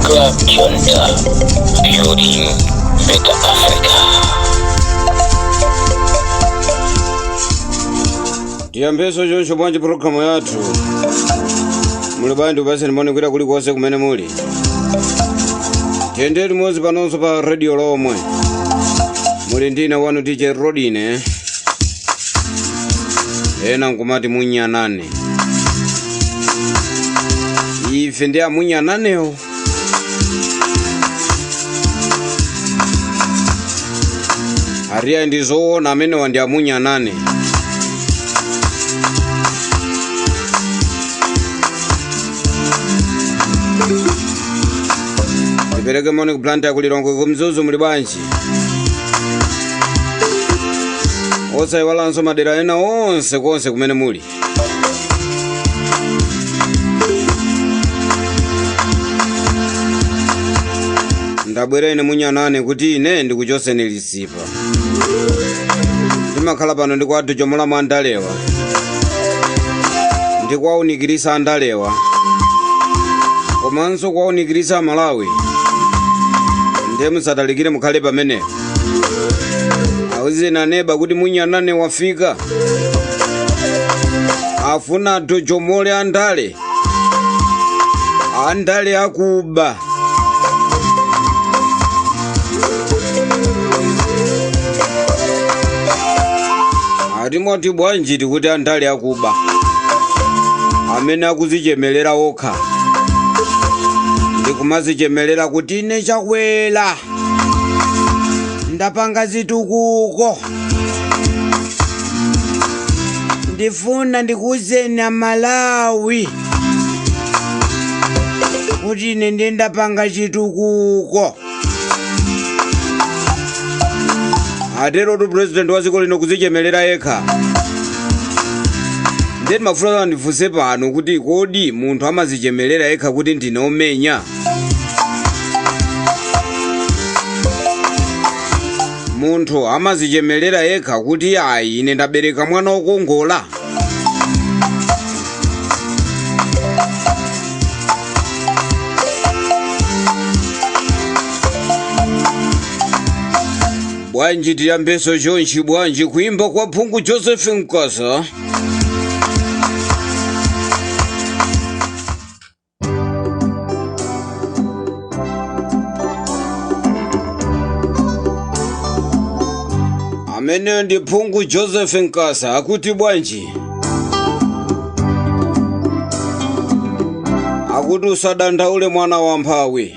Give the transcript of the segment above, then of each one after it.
Club Junta, building better Africa. Tiyambeso choncho bwanji programu yathu. Muli bwanji basi nimone kwira kuli kwose kumene muli. Tiyenderi mozi panonso pa radio lomwe. Muli ndina wanu DJ Rodine. Ena nkumati munyanane. Ife ndi amunyananewo. Ariya ndizoona amene wandi amunyanane. Tipereke mone kuplanta kulilongo kumzuzu muli bwanji. Osaiwalanso madera ena onse konse kumene muli. Ndabwera ine munyanane kuti ine ndikuchoseni lisipa. Ndimakhala pano ndikwathu chomulamu andalewa. Ndikwaunikirisa andalewa. Komanso kwaunikirisa Malawi. Ndiye musatalikire mukhale pamene. Awuze na neba kuti munyanane wafika. Afuna dojomole andale. Andale akuba. Atimoti bwanji kuti andale akuba. Amene akuzichemelera okha. Ndikumazichemelera kuti ine chakwela. Ndapanga zitukuko. Ndifuna ndikuzeni Malawi. Kuti ine ndapanga chitukuko. Atero tu president waziko lino kuzichemelera yekha. Ndeni mafuna ndifuse pano kuti kodi munthu amazichemelera yekha kuti ndinomenya. Munthu amazichemelera yekha kuti ayi ine ndabereka mwana wokongola. Bwanji tiyambeso chonchi bwanji kuimba kwa Phungu Joseph Nkasa. Amene ndi Phungu Joseph Nkasa akuti bwanji. Akuti usadandaule mwana wa mphawi.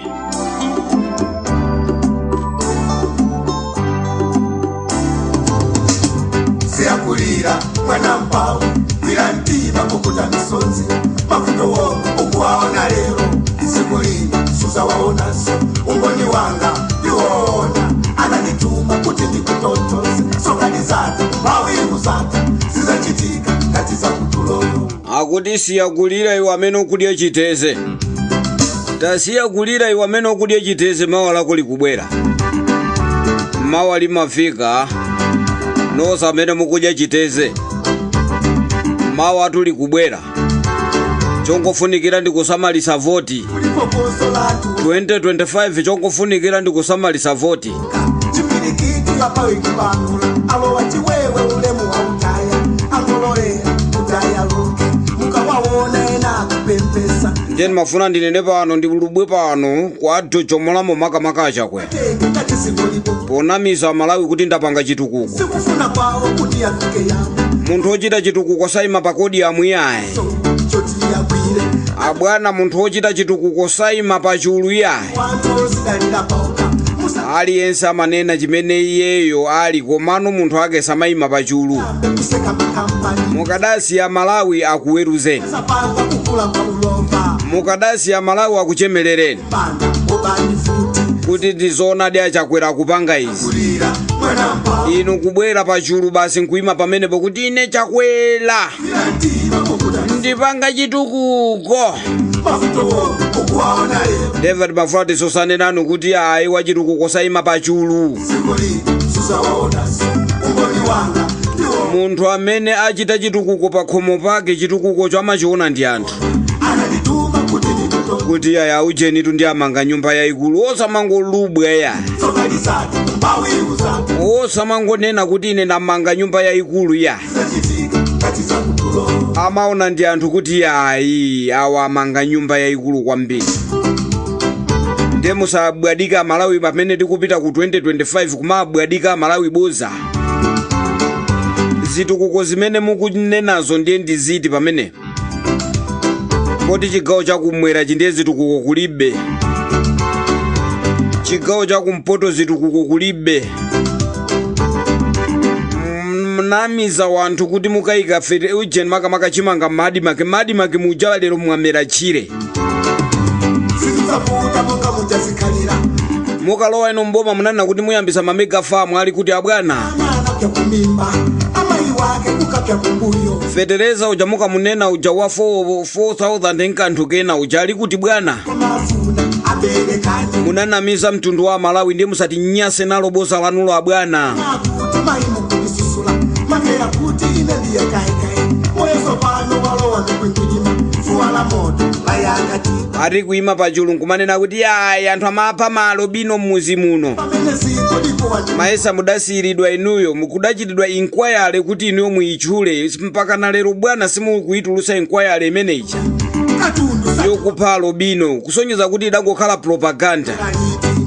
Siyakulira mwana mphawi kwira mtima kukuta misonzi mavuto wo ukuwaona lero isimulini suza waonaso umboni wanga ndiwoona ananituma kuti ndikutotoze sokani zatu mawingu zatu zizachitika ngati za kutuloyo. Akuti siyakulira iwe amene ukudya chiteze. Tasiyakulira iwe amene ukudya chiteze mawa lako likubwera. Mawa limafika. Nosa amene mukudya chiteze. Mawa tuli kubwera. Chongofunikira ndikusamalisa voti. 2025 chongofunikira ndikusamalisa voti. Chipirikiti hapa wikibangula alo wati wewe ulemu wa utaya angololea utaya luke mukawawona ena kupempesa. Ndeni mafuna ndinene pano ndibulubwe pano kwa dojomolamo makamaka chakwe. Ponamiza Malawi kuti ndapanga chitukuko. Sikufuna kwawo kuti afike yangu. Munthu ochita chitukuko saima pakodi ya mwiyayi. Choti yakwire. Abwana munthu ochita chitukuko saima pa chulu yayi. Aliyense amanena chimene iyeyo ali komano munthu ake samaima pa chulu. Mukadasi ya Malawi akuweruzeni. Mukadasi ya Malawi akuchemelereni. Kuti ndizona dia chakwera kupanga izi. Inu kubwera pa chulu basi nkuima pamene pokuti ine chakwela. Ndipanga chitukuko. David Mafrati sosane nanu kuti ayi wachitukuko saima pa chulu. Munthu amene achita chitukuko pa khomo pake chitukuko chamachiona ndi anthu. kuti aya ujeni tu ndi amanga nyumba yayikulu osamangolubwa ya sokalisati mbawiuzati osamangonena kuti ine namanga nyumba yayikulu ya zachitika kati za kutulo amaona ndi anthu kuti ayi awa amanga nyumba yayikulu kwambiri. Nde musabwadika Malawi pamene tikupita ku 2025 kumabwadika Malawi boza. Zitukuko zimene mukunenazo ndiye ndiziti pamene poti chigawo chakumwera chindiye zitukuko kulibe, chigawo chakumpoto zitukuko kulibe. Mnamiza wanthu kuti mukayika fete ujeni makamaka chimanga madimake muja lero mwamera chire sizidzavuta monga mujazikalira mukalowa ino mboma munanena kuti muyambisa mamega farm ali kuti abwana mwana pya kumimba amayi wake kukapya kumbuyo fetereza uja mukamunena uja wa 4,000 nkanthu kena uja ali kuti bwana amafuna aberekani munanamiza mtundu wa Malawi ndiye musati nyase nalo bosa lanulo abwana akuti mayi mukulisisula makeya kuti ine ndiye kaikai moyeso pano walowa ndikwingilima fuwala moto layakati ari kuima pachulu nkumanena kuti ayi anthu amapha malobino mmuzi muno pamene ziko likuwa maesa mudasiridwa inuyo mukudachitidwa inquiry kuti inuyo muyichule mpaka na lero bwana simukuitulusa inquiry imeneyi katundu yokupha lobino kusonyeza kuti idangokhala propaganda.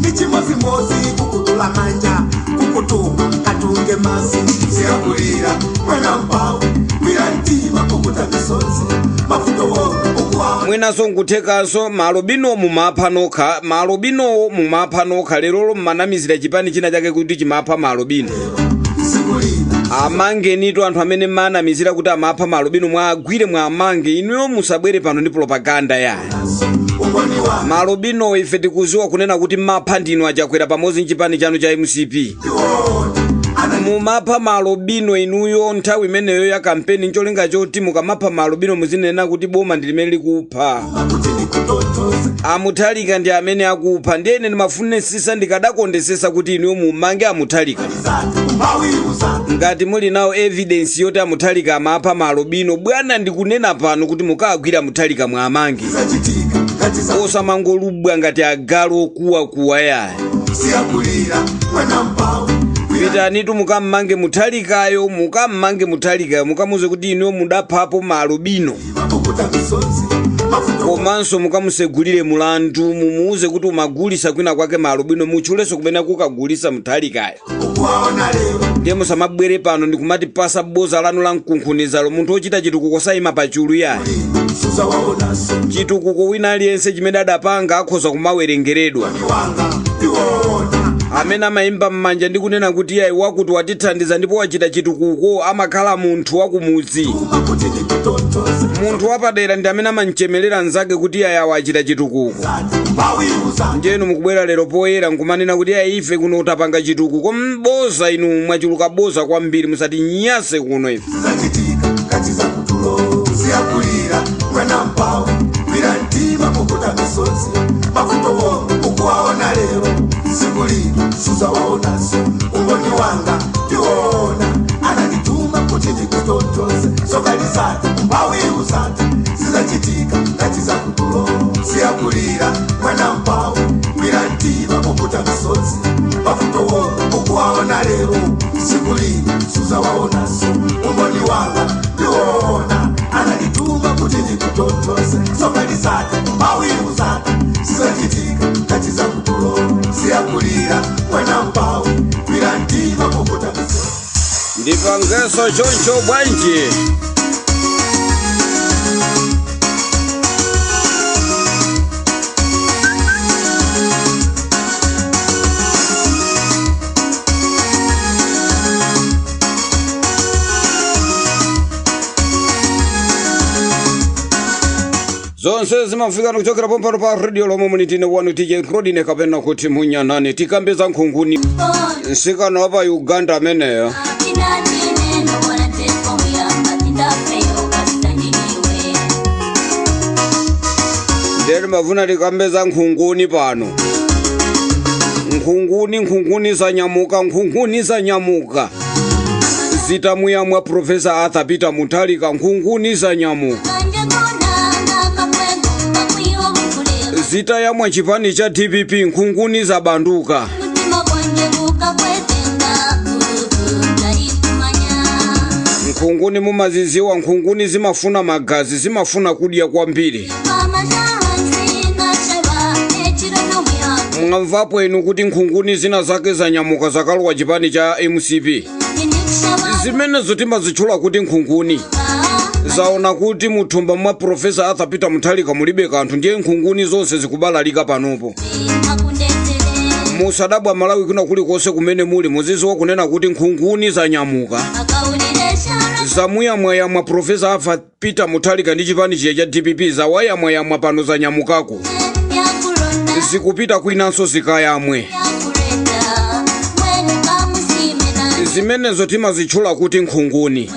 ni chimozimozi kukutula manja kukutuma katunge masi siyakulira mwana mpawu kwira mtima kukuta misozi mafuto wonu ukuwa mwenaso nkuthekanso malobino mumapha nokha lerolo mmanamizira chipani china chake kuti chimapha malobino sikulina amangenitu anthu amene mmanamizira kuti amapha malobino mwagwire mwamange inuyo musabwere pano ndi propaganda ya umboni wa malobino ife tikuziwa kunena kuti mapha ndinu achakwera pamodzi nchipani chanu cha MCP iwona mumapha malobino inuyo nthawi imeneyo ya kampeni ncholinga choti mukamapha malobino muzinena kuti boma ndi limene likupha kuti nikutotoze amuthalika ndi amene akupha ndiyene ndimafunisisa ndikadakondesesa kuti inuyo mumange amuthalika zati umbawiuza ngati muli nawo evidence yoti amuthalika amapha malobino bwana ndikunena pano kuti mukagwira amuthalika mwamange zachitika kati za osamangolubwa ngati agalo okuwakuwa yayo siyakulira mwana mpawu pitanitu mukammange muthalikayo mukamuze kuti inuyo mudaphapo malobino kukuta misozi mafuto komanso mukamusegulire mulandu mumuuze kuti umagulisa kwina kwake malobino muchuleso kumene kukagulisa muthalikayo ukuwaona lero ndiye musamabwere pano ndikumati pasa boza lanu la mkunkhunizalo munthu ochita chitukuko sayima pachulu yayo suza waonaso chitukuko wina aliyense chimene adapanga akhoza kumawerengeredwa wanga iwona amene amayimba m'manja ndi kunena kuti yayi wakuti watithandiza ndipo wachita chitukuko amakhala munthu wakumudzi kuti nikutotoze munthu wapadera ndi amene amanchemelera nzake kuti yayi awachita chitukuko zati umbawiuza ndiyenu mukubwera lero poyera nkumanena kuti yayi ife kuno utapanga chitukuko mboza inu mwachuluka boza kwambiri musati nyase kuno ife zachitika kati za kutulo siyakulira mwana mpawu kwira mtima kukuta misozi mafuto wonu ukuwaona lero sikulira suza waonaso umboni wanga iwona anandituma kuti nikutotoze sokalizati umbawiuzati zizachitika kati za kutulo siyakulira mwana mpawu kwira mtima kukuta misozi mafuto wonu ukuwaona lero sikulira suza waonaso umboni wanga iwona anandituma kuti nikutotoze sokalizati umbawiuzati zizachitika kati za kutulo siyakulira mwana mpawu kwira mtima kukuta misozi ndipangeso choncho bwanji zonse zimafika kuchokera pompano pa radio lomwe munitine wanu tije rodine kapena kuti munyanani tikambeza nkhunguni nsikano wapa Uganda ameneyo ndeni mavuna tikambeza nkhunguni pano nkhunguni za nyamuka zitamuyamwa Profesa Arthur Peter Muthalika nkhunguni za nyamuka zita yamwe chipani cha DPP nkhunguni zabanduka. Nkhunguni mumaziziwa, nkhunguni zimafuna magazi, zimafuna kudya kwambiri. Mwamvapo inu kuti nkhunguni zina zake zanyamuka zakalowa chipani cha MCP. Zimenezo timazitchula kuti nkhunguni. Zaona kuti muthumba mwa Profesa Arthur Peter Mutharika mulibe kanthu, ndiye nkhunguni zonse zikubalalika panopo. Musadabwa Malawi kuna kulikonse kumene muli muziziwa kunena kuti nkhunguni zanyamuka. Zamuyamwa Profesa Arthur Peter Mutharika ndi chipani cha DPP zawayamwa pano zanyamukako. Zikupita kwinanso zikayamwe. Zimenezo timazitchula kuti nkhunguni.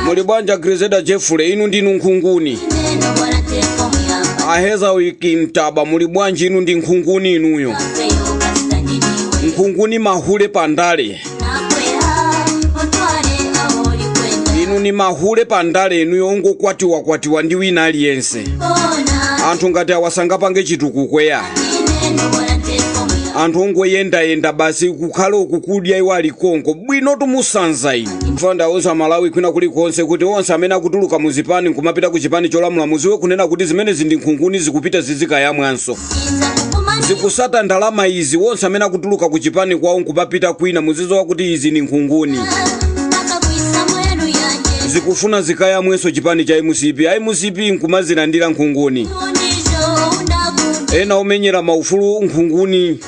Muli bwanja Griseda Jeffrey, inu ndinu nkhunguni. Aheza wiki mtaba, muli bwanja inu ndi nkhunguni inuyo. Nkhunguni mahule pandale. Inu ni mahule pandale inuyo ongokwatiwa ndi wina aliyense. Anthu ngati awasanga pange chitukuko ya. Anthu ongoyenda basi kukhale ukukudya iwo alikonko bwino tumusanza inu. Mfanda onse Malawi kwina kulikonse kuti onse amene akutuluka muzipani nkumapita ku chipani cholamula muziwe kunena kuti zimene zindi nkhunguni zikupita zizikayamwanso. Zikusata ndalama izi onse amene akutuluka ku chipani kwawo nkupapita kwina muzizowa kuti izi ni nkhunguni. Zikufuna zikayamwenso chipani cha MCP nkumazilandira nkhunguni. Ena omenyera maufulu nkhunguni.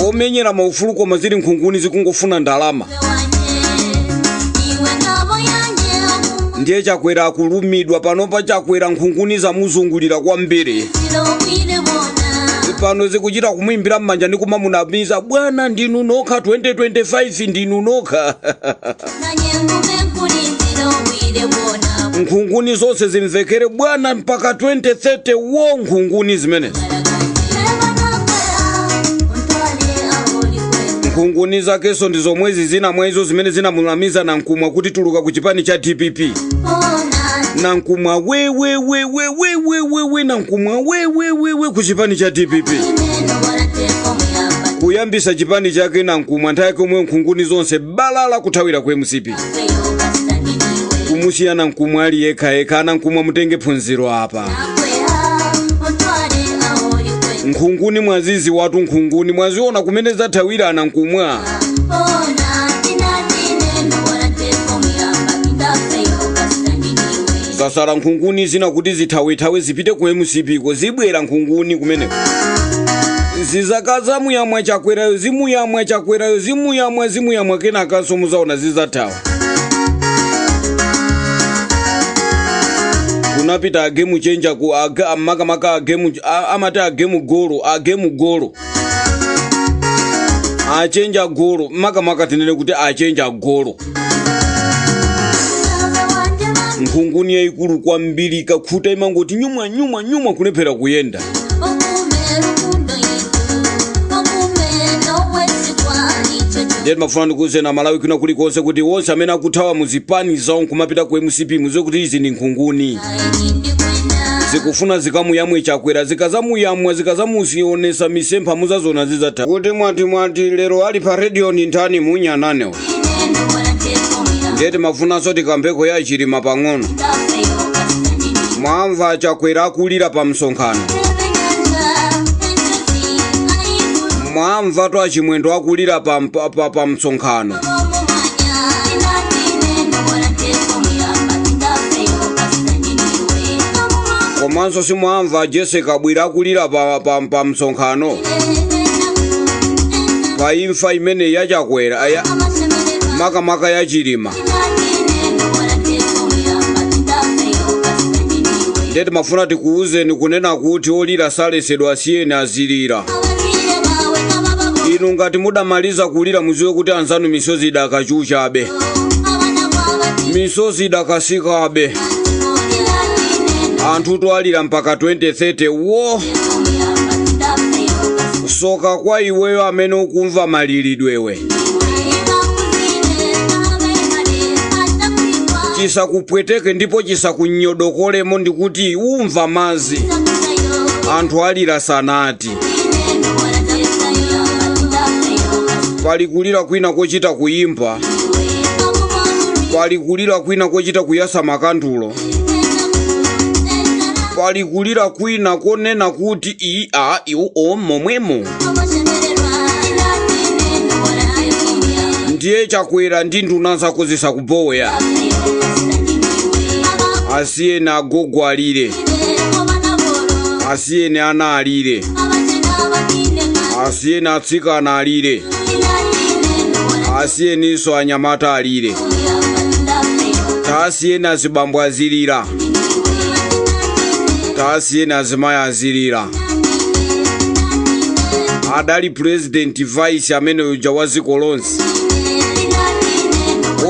Omenyera maufulu koma zili nkhunguni zikungofuna ndalama. Ndiye chakwera akulumidwa panopa chakwera nkhunguni zamuzungulira kwambiri. Pano zikuchita kumuimbira mmanja ndi kumamunamiza bwana ndinu nokha 2025 ndinu nokha. Nkhunguni zonse zimvekere bwana mpaka 2030 wo nkhunguni zimene. Nkhunguni zakeso ndizo mwezi zina mwezo zimene zinamulamiza na nkumwa kuti tuluka ku chipani cha DPP. Na nkumwa we na nkumwa we ku chipani cha DPP. Kuyambisa chipani chake na nkumwa nthawi komwe nkhunguni zonse balala kuthawira ku MCP. Kumusiyana nkumwa ali yekha na nkumwa mutenge phunziro apa. Nkhunguni mwazizi watu nkhunguni mwaziona kumene zathawira na nkumwa. Zasara nkhunguni zina kuti zithawe zipite ku MCP ko zibwera nkhunguni kumene. Zizakaza muyamwa chakwerayo zimuyamwa kena kanso muzaona zizathawa. Kunapita agemu chenja ku makamaka agemu amata agemu golo. Achenja golo makamaka tinene kuti achenja golo. Nkhunguni yaikulu kwambiri kakhuta imangoti nyuma kulephera kuyenda. Ndiye mafuna ndikuzena Malawi kuna kulikonse kuti wonse amene akuthawa muzipani zawo nkumapita ku MCP muziwe kuti izi ndi nkhunguni. Zikufuna zikamuyamwe chakwera zikazamuzionesa misempha muzazona zizatha. Kuti mwati lero ali pa radio ni ntani munyananewo. Ndiye mafuna soti kambeko ya chilima pang'ono. Mwamva chakwera akulira pa msonkhano. Mwamva twa chimwendo akulira pa msonkhano. Komanso simwamva Jessica Bwira akulira pa msonkhano. Pa imfa imene ya chakwera makamaka ya chilima. Ndiye mafuna tikuuze ni kunena kuti olira salesedwa asiyeni azilira. Inu ngati mudamaliza kulira muziwe kuti anzanu misozi idakachuchabe. Misozi idakasikabe. Anthu twalira mpaka 2030 wo. Soka kwa iweyo amene ukumva malilidwewe. chisakupweteke ndipo chisakunyodokolemo ndikuti umva mazi anthu alira sanati. Pali kulira kwina kochita kuyimba, pali kulira kwina kochita kuyasa makandulo, pali kulira kwina konena kuti iwo momwemo. Ndiye chakwera ndi nduna zako zisakuboya. Asiyene agogo alire, asiyene ana alire, asiyene atsikana alire, asiyene iso anyamata alire, tasiyene azibambo azilira, tasiyene azimayi azilira. Adali president vice amene uja wa dziko lonse,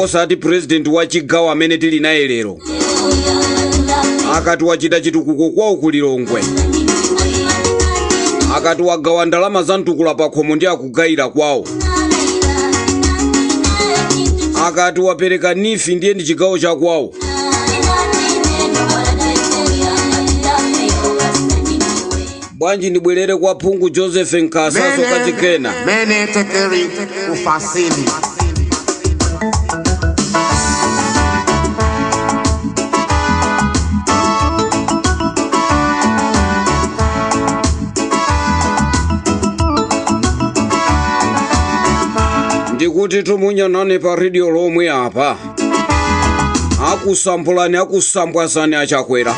osati president wa chigawo amene tili naye lero. Akati wachita chitukuko kwawo ku Lilongwe, akati wagawa ndalama za mtukula pa khomo ndi akugayira kwawo, akati wapereka nifi ndiye ndi chigawo cha kwawo. Bwanji ndibwerere kwa Phungu Joseph Nkasaso katikena mene tekeri ufasili. ndikuti tumunyanane pa radio lomwe apa akusambulani akusambwazani achakwera.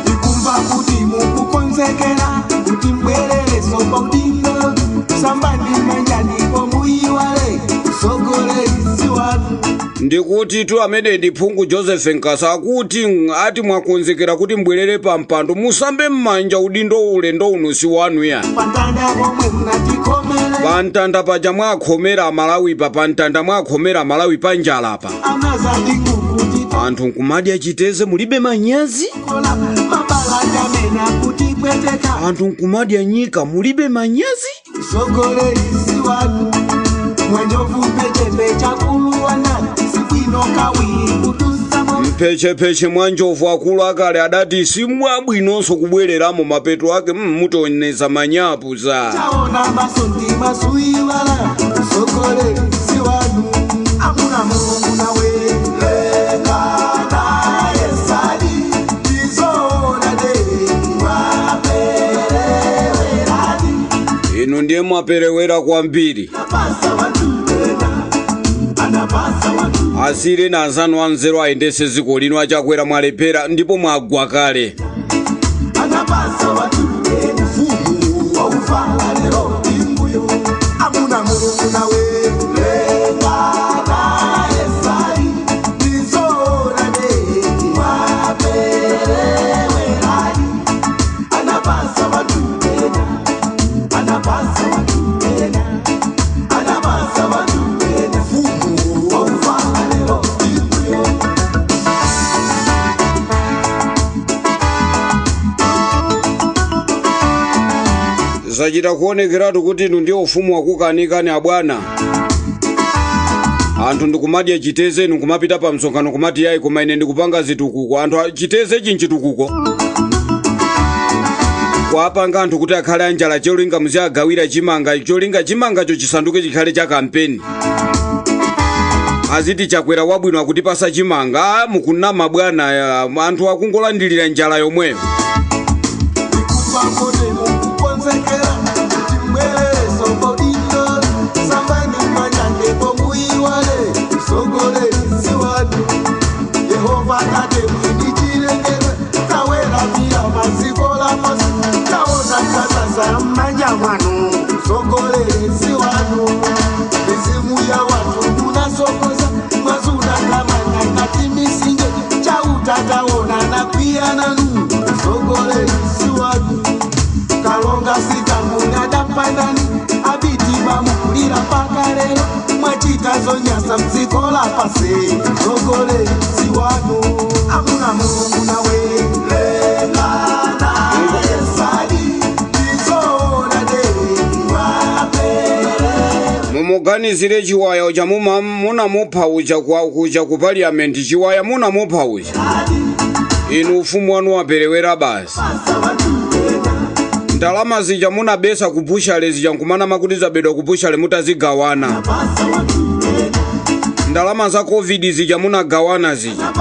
Ikumva kuti mukukonzekera kuti mbwerere sopa udingo sambani manjani pomuyiwale sogolerisi wanu. Ndikuti tu amene ndi Phungu Joseph Nkasa akuti ati mwakonzekera kuti mbwerere pa mpando musambe mmanja udindo ulendo unusi wanu ya Pantanda pomwe munatikomere, pantanda paja mwakhomera Amalawi pa pantanda mwakhomera Amalawi pa njala pa. amazadi kukuti Anthu nkumadya chiteze mulibe manyazi, tola mabala jamena kuti pweteka anthu nkumadya nyika mulibe manyazi. sogolerisi wanu. Mwenjovu pechepecha kuluwana sibwino kawiri kutusamo. Mpechepeche mwanjovu akulu akale adati simwabwinonso kubwereramo mapeto ake mutoneza manyapu za. Chaona masondi masuiwala sogolerisi wanu. Amuna Mungu nawe lenga na yesali izona de waperewerani. Inu ndiye mwaperewera kwambiri. Anapasa watu tena, anapasa watu. Asire na anzanu anzeru ayendese dziko lino achakwera mwalepera ndipo mwagwa kale. Anapasa watu tena, fumu wa ufala lero imbuyo. Amuna Mungu nawe lenga na yesali izona de waperewerani. Anapasa watu tena, anapasa watu tena, anapasa watu tena, fumu wa ufala lero imbuyo. Zachita kuonekeratu kuti inu ndiye ufumu wakukanikani abwana. Anthu ndikumadya chiteze inu kumapita pa msonkhano kumati yayi koma ine ndikupanga zitukuko. Anthu chiteze chinchitukuko kwapanga anthu kuti akhale anjala cholinga muziagawira chimanga, cholinga chimangacho chisanduke chikhale cha kampeni. Aziti chakwera wabwino akutipasa chimanga mukunama bwana, anthu akungolandilira njala yomweyo. Ikumbakote mukukonzekera kuti mbwerere sopa udingo sambani manjani pomuyiwale sogolerisi wanu. Yehova tate mwini chilengedwe tawera pia maziko lamosi taona kasasa mmanja mwanu sogolerisi wanu. Mizimu ya watu munasokoza mwazuna kamana kati misinje chautataona na pia nanu sogolerisi wanu. Kalonga sitamuna dapandani abiti bamukulira paka lero mwachita zonyasa mzikola pase sogolerisi wanu. Amuna Mungu nawe lenga na yesali izona de wapere. muganizire chiwaya uja munamupha kuja ku parliament chiwaya munamupha uja inu ufumu wanu waperewera basi ndalama zija munabesa kupushale zija nkumana makuti zabedwa kupushale mutazigawana ndalama za covid zija munagawana zija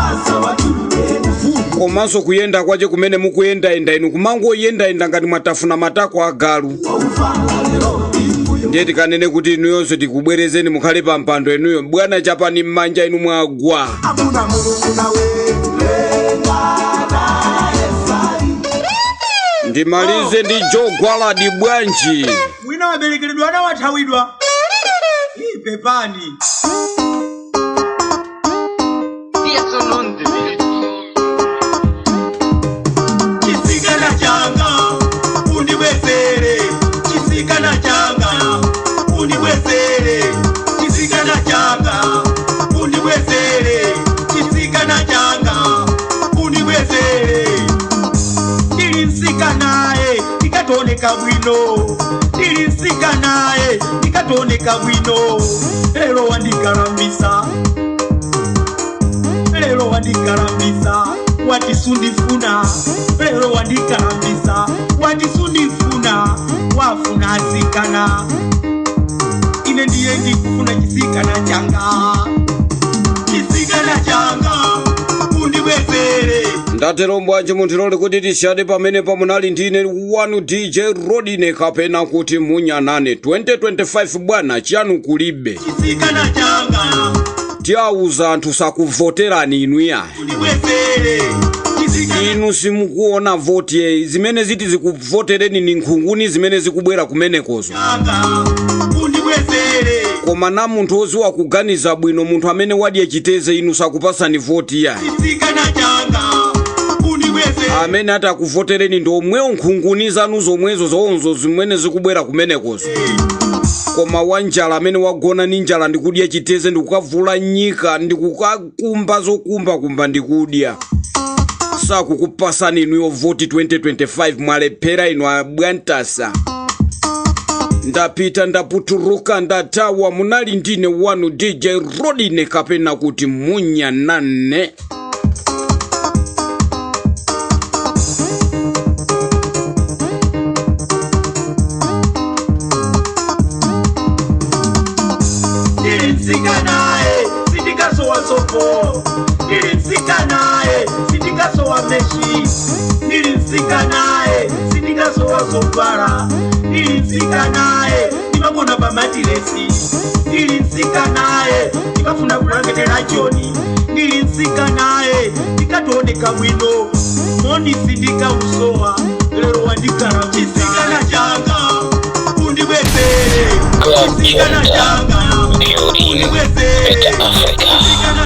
komanso kuyenda kwaje kumene mukuyenda inu kumangoyenda ngati mwatafuna matako agalu ndiye tikanene kuti inu yonse tikubwerezeni mukhale pa mpando enuyo bwana chapani mmanja inu mwagwa ndimalize ndi jogwaladi bwanji wina wabelekeledwa anawathawidwa pepani chisikana changa undiwezere chisikana changa undiwezere chisikana changa undiwezere chisikana changa undiwezere ndilisikanaye ndikatoneka bwino ndilisikanaye ndikatoneka bwino lero wandikalambisa watisundifuna lero wandikalambisa watisundifuna wafuna asikana ine ndiye ndikufuna chisikana changa undiwezere ndatero mbwanji munthirole kuti tishade pamene pamunali ndine wanu DJ Rodine kapena kuti munyanane 2025 bwana chanu kulibe chisikana changa tiauza anthu sakuvoterani inu ya inu simukuona voti zimene ziti zikuvotereni ni nkhunguni zimene zikubwera kumenekozo koma na munthu oziwa kuganiza bwino munthu amene wadye chiteze inu sakupasani voti ya amene atakuvotereni ndi omwewo nkhunguni zanu zomwezo zonzo zimene zikubwera kumenekozo koma wanjala amene wagona ni njala ndikudya chiteze ndikukavula nyika ndikukakumba zokumba ndikudya sakukupasani inuyo voti 2025 mwalephera inu abwantasa ndapita ndaputuruka ndatawa munali ndine wanu DJ Rodine kapena kuti munyanane Nilimsikanae, sindikasowa sopo. Nilimsikanae, sindikasowa meshi. Nilimsikanae, sindikasowa sopara. Nilimsikanae, nimagona pamatiresi. Nilimsikanae, nikafuna kulangetera choni. Nilimsikanae, nikatoneka bwino. Moni sindika usowa, lero wandikarambisa. Chisikana changa, undiwezere. Chisikana changa, Beauty, Better Africa.